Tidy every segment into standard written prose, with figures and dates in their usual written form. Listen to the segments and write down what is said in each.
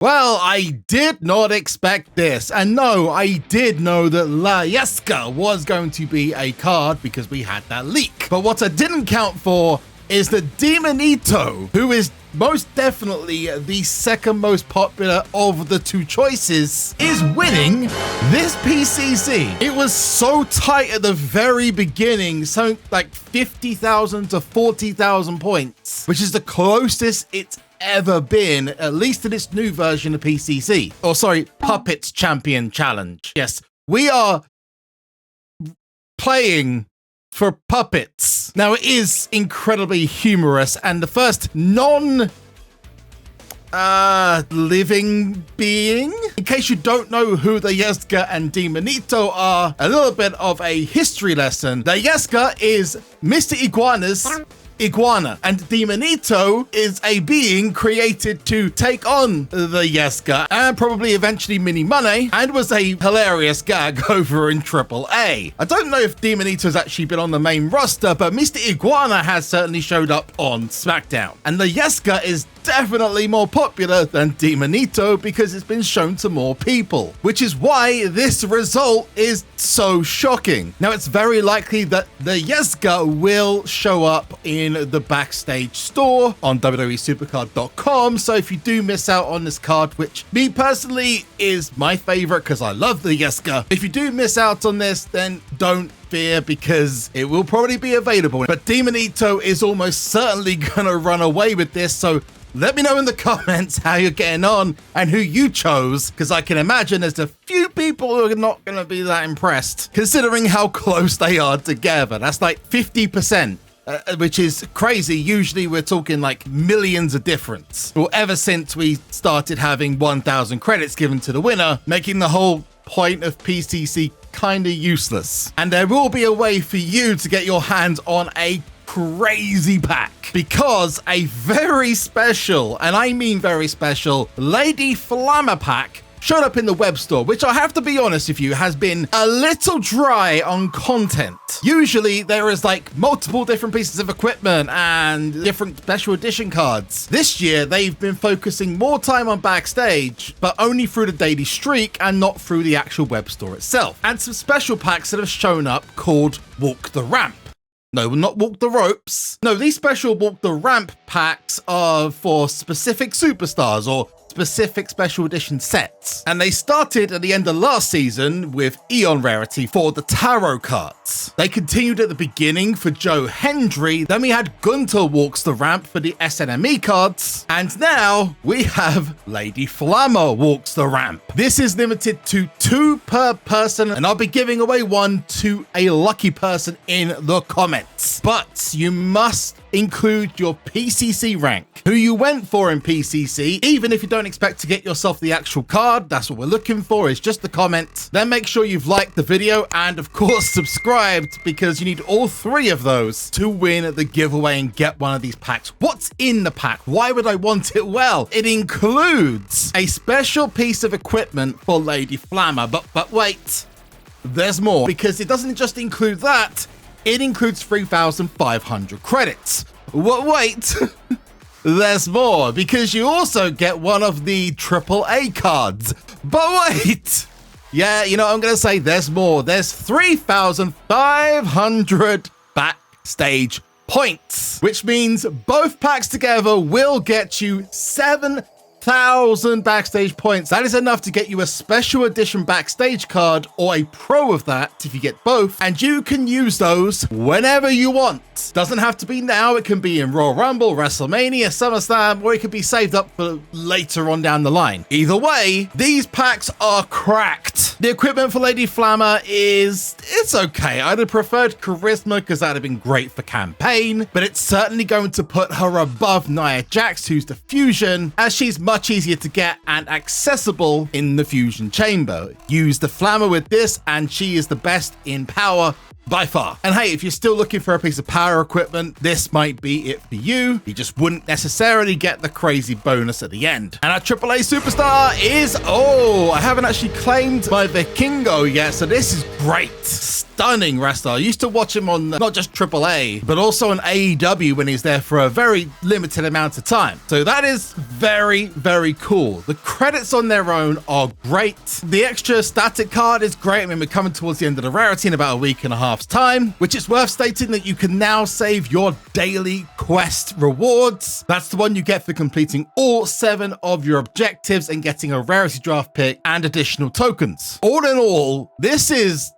Well, I did not expect this, and no, I did know that La Yesca was going to be a card because we had that leak. But what I didn't count for is that Demonito, who is most definitely the second most popular of the two choices, is winning this PCC. It was so tight at the very beginning, so like 50,000 to 40,000 points, which is the closest it's ever been, at least in its new version of PCC. Or sorry, Puppets Champion Challenge. Yes, we are playing for puppets. Now, it is incredibly humorous, and the first living being. In case you don't know who the Yesca and Demonito are, a little bit of a history lesson. The Yesca is Mr. Iguana's iguana, and Demonito is a being created to take on the Yesca and probably eventually Mini Money, and was a hilarious gag over in AAA. I don't know if Demonito's actually been on the main roster, but Mr. Iguana has certainly showed up on SmackDown, and the Yesca is definitely more popular than Demonito because it's been shown to more people, which is why this result is so shocking. Now, it's very likely that the Yesca will show up in the Backstage store on WWESuperCard.com, so if you do miss out on this card, which me personally is my favorite because I love the Yesca, if you do miss out on this, then don't fear because it will probably be available. But Demonito is almost certainly gonna run away with this, so let me know in the comments how you're getting on and who you chose, because I can imagine there's a few people who are not going to be that impressed, considering how close they are together. That's like 50%, which is crazy. Usually we're talking like millions of difference. Well, ever since we started having 1,000 credits given to the winner, making the whole point of PCC kind of useless. And there will be a way for you to get your hands on a crazy pack, because a very special, and I mean very special, Lady Flammer pack showed up in the web store, which I have to be honest with you, has been a little dry on content. Usually there is like multiple different pieces of equipment and different special edition cards. This year they've been focusing more time on Backstage, but only through the daily streak and not through the actual web store itself. And some special packs that have shown up called Walk the Ramp. No, not Walk the Ropes. No, these special Walk the Ramp packs are for specific superstars or specific special edition sets. And they started at the end of last season with Eon Rarity for the tarot cards. They continued at the beginning for Joe Hendry. Then we had Gunter Walks the Ramp for the SNME cards. And now we have Lady Flammer Walks the Ramp. This is limited to 2 per person, and I'll be giving away 1 to a lucky person in the comments. But you must include your PCC rank, who you went for in PCC, even if you don't expect to get yourself the actual card. That's what we're looking for, is just the comment. Then make sure you've liked the video and of course subscribed, because you need all 3 of those to win the giveaway and get one of these packs. What's in the pack? Why would I want it? Well, it includes a special piece of equipment for Lady Flammer, but wait, there's more, because it doesn't just include that. It includes 3,500 credits. Wait, there's more, because you also get one of the AAA cards. But wait, yeah, you know, I'm going to say there's more. There's 3,500 Backstage points, which means both packs together will get you 7,000 Backstage points. That is enough to get you a special edition Backstage card, or a pro of that if you get both, and you can use those whenever you want. Doesn't have to be now. It can be in Royal Rumble, WrestleMania, SummerSlam, or it could be saved up for later on down the line. Either way, these packs are cracked. The equipment for Lady Flammer it's okay. I'd have preferred Charisma because that'd have been great for campaign, but it's certainly going to put her above Nia Jax, who's the Fusion, as she's much easier to get and accessible in the Fusion Chamber. Use the Flammer with this and she is the best in power by far. And hey, if you're still looking for a piece of power equipment, this might be it for you. You just wouldn't necessarily get the crazy bonus at the end. And our AAA superstar is, I haven't actually claimed my Vikingo yet, so this is great. Stunning wrestler. I used to watch him on not just AAA, but also on AEW when he's there for a very limited amount of time. So that is very, very cool. The credits on their own are great. The extra static card is great. I mean, we're coming towards the end of the rarity in about a week and a half's time, which is worth stating that you can now save your daily quest rewards. That's the one you get for completing all 7 of your objectives and getting a rarity draft pick and additional tokens. All in all, this is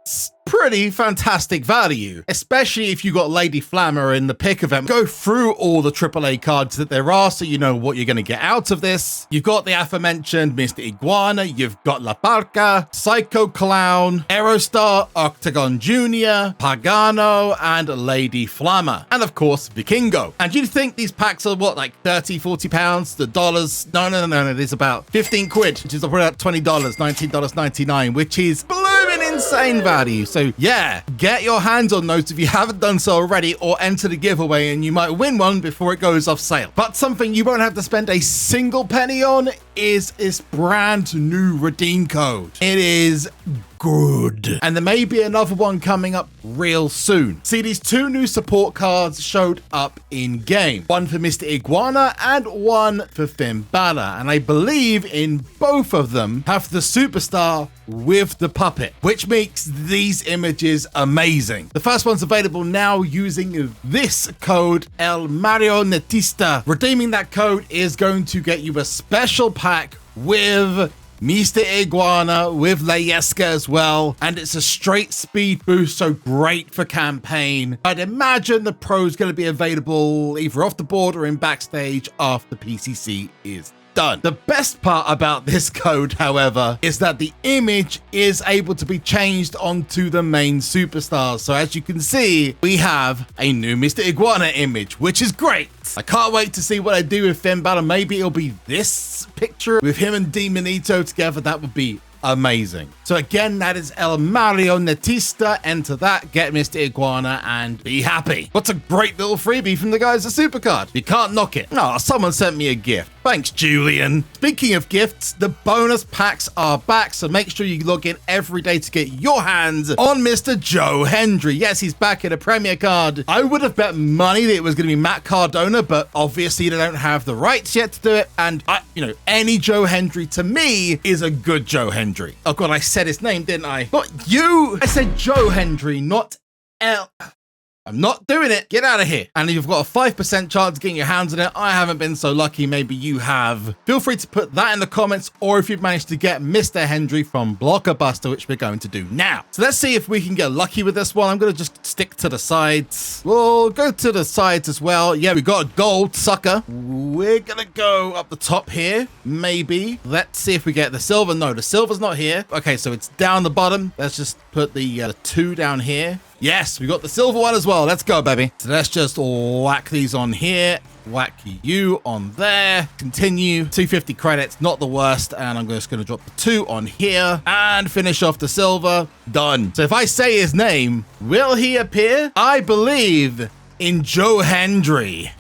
pretty fantastic value, especially if you got Lady Flammer in the pick of them. Go through all the AAA cards that there are so you know what you're going to get out of this. You've got the aforementioned Mr. Iguana, you've got La Parca, Psycho Clown, Aerostar, Octagon Jr., Pagano, and Lady Flammer. And of course, Vikingo. And you'd think these packs are what, like 30, 40 pounds? The dollars? No. It's about 15 quid, which is about $20, $19.99, which is blooming insane value. So yeah, get your hands on those if you haven't done so already, or enter the giveaway and you might win one before it goes off sale. But something you won't have to spend a single penny on is this brand new redeem code. It is good. And there may be another one coming up real soon. See, these 2 new support cards showed up in game. One for Mr. Iguana and one for Finn Balor. And I believe in both of them have the superstar with the puppet, which makes these images amazing. The first one's available now using this code, El Marionetista. Redeeming that code is going to get you a special pack with Mr. Iguana, with La Yesca as well, and it's a straight speed boost, so great for campaign. I'd imagine the pro's going to be available either off the board or in Backstage after PCC is done. The best part about this code, however, is that the image is able to be changed onto the main superstars. So as you can see, we have a new Mr. Iguana image, which is great. I can't wait to see what I do with Finn Balor. Maybe it'll be this picture with him and Demonito together. That would be amazing. So again, that is El Marionetista. Enter that, get Mr. Iguana, and be happy. What's a great little freebie from the guys at SuperCard? You can't knock it. Oh, someone sent me a gift. Thanks, Julian. Speaking of gifts, the bonus packs are back, so make sure you log in every day to get your hands on Mr. Joe Hendry. Yes, he's back in a Premier card. I would have bet money that it was going to be Matt Cardona, but obviously they don't have the rights yet to do it. And any Joe Hendry to me is a good Joe Hendry. Oh God, I said his name, didn't I? Not you. I said Joe Hendry, not L. I'm not doing it. Get out of here. And you've got a 5% chance of getting your hands on it. I haven't been so lucky. Maybe you have. Feel free to put that in the comments, or if you've managed to get Mr. Hendry from Blockbuster, which we're going to do now. So let's see if we can get lucky with this one. I'm going to just stick to the sides. We'll go to the sides as well. Yeah, we got a gold sucker. We're going to go up the top here. Maybe. Let's see if we get the silver. No, the silver's not here. Okay, so it's down the bottom. Let's just put the 2 down here. Yes, we got the silver one as well. Let's go, baby. So let's just whack these on here. Whack you on there. Continue. 250 credits, not the worst. And I'm just going to drop the 2 on here and finish off the silver. Done. So if I say his name, will he appear? I believe in Joe Hendry.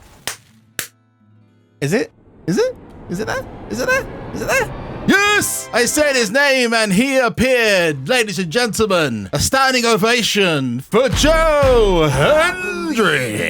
Is it? Is it? Is it there? Is it there? Is it there? Yes! I said his name and he appeared. Ladies and gentlemen, a standing ovation for Joe Hendry.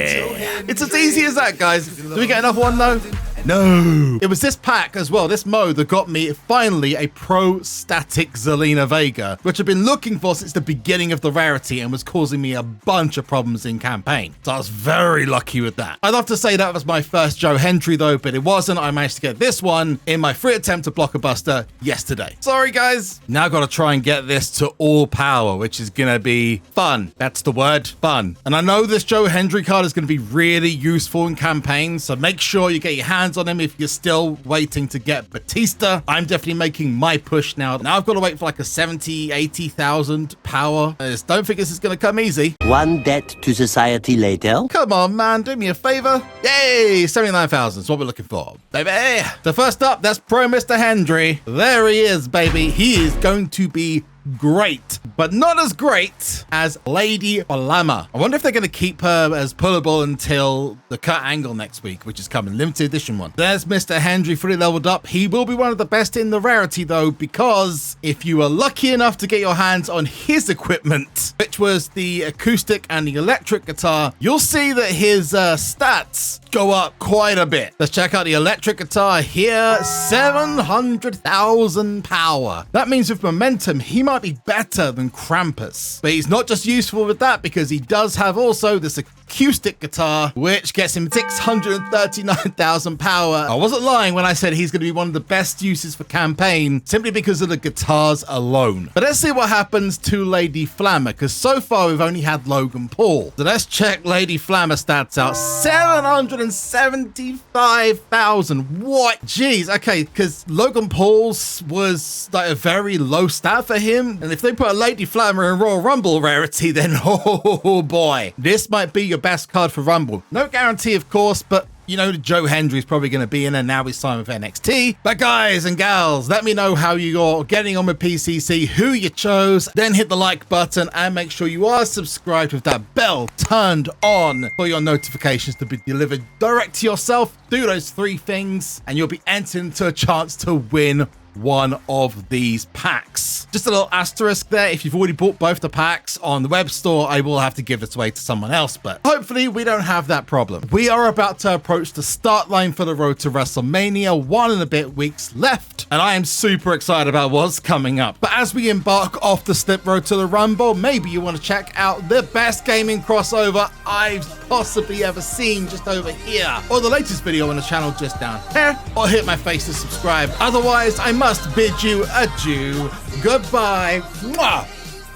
It's as easy as that, guys. Do we get another one, though? No. It was this pack as well, this mode, that got me finally a Pro Static Zelina Vega, which I've been looking for since the beginning of the rarity and was causing me a bunch of problems in campaign. So I was very lucky with that. I'd love to say that was my first Joe Hendry though, but it wasn't. I managed to get this one in my free attempt at Blockbuster yesterday. Sorry guys. Now I've got to try and get this to all power, which is going to be fun. That's the word, fun. And I know this Joe Hendry card is going to be really useful in campaigns, so make sure you get your hands on him if you're still waiting to get Batista. I'm definitely making my push now. Now I've got to wait for like a 70, 80,000 power. I just don't think this is going to come easy. One debt to society later. Come on, man. Do me a favor. Yay! 79,000 is what we're looking for, baby. So first up, that's Pro Mr. Hendry. There he is, baby. He is going to be great, but not as great as Lady Flammer. I wonder if they're going to keep her as pullable until the Kurt Angle next week, which is coming, limited edition one. There's Mr. Hendry fully leveled up. He will be one of the best in the rarity though, because if you were lucky enough to get your hands on his equipment, which was the acoustic and the electric guitar, you'll see that his stats go up quite a bit. Let's check out the electric guitar here. 700,000 power. That means with momentum, he might be better than Krampus. But he's not just useful with that, because he does have also this acoustic guitar, which gets him 639,000 power. I wasn't lying when I said he's going to be one of the best uses for campaign, simply because of the guitars alone. But let's see what happens to Lady Flammer, because so far we've only had Logan Paul. So let's check Lady Flammer stats out. 775,000. What? Jeez. Okay, because Logan Paul's was like a very low stat for him, and if they put a Lady Flammer in Royal Rumble rarity, then oh boy, this might be your best card for Rumble. No guarantee, of course, but you know, Joe Hendry's probably going to be in, and now he's signed with NXT. But guys and gals, let me know how you're getting on with PCC, who you chose. Then hit the like button and make sure you are subscribed with that bell turned on for your notifications to be delivered direct to yourself. Do those 3 things and you'll be entered into a chance to win one of these packs. Just a little asterisk there, if you've already bought both the packs on the web store, I will have to give this away to someone else, but hopefully we don't have that problem. We are about to approach the start line for the road to WrestleMania, 1 and a bit weeks left, and I am super excited about what's coming up. But as we embark off the slip road to the Rumble, maybe you want to check out the best gaming crossover I've possibly ever seen just over here, or the latest video on the channel just down here, or hit my face to subscribe. Otherwise, I must bid you adieu. Goodbye. Mwah.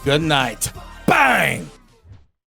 Good night. Bang.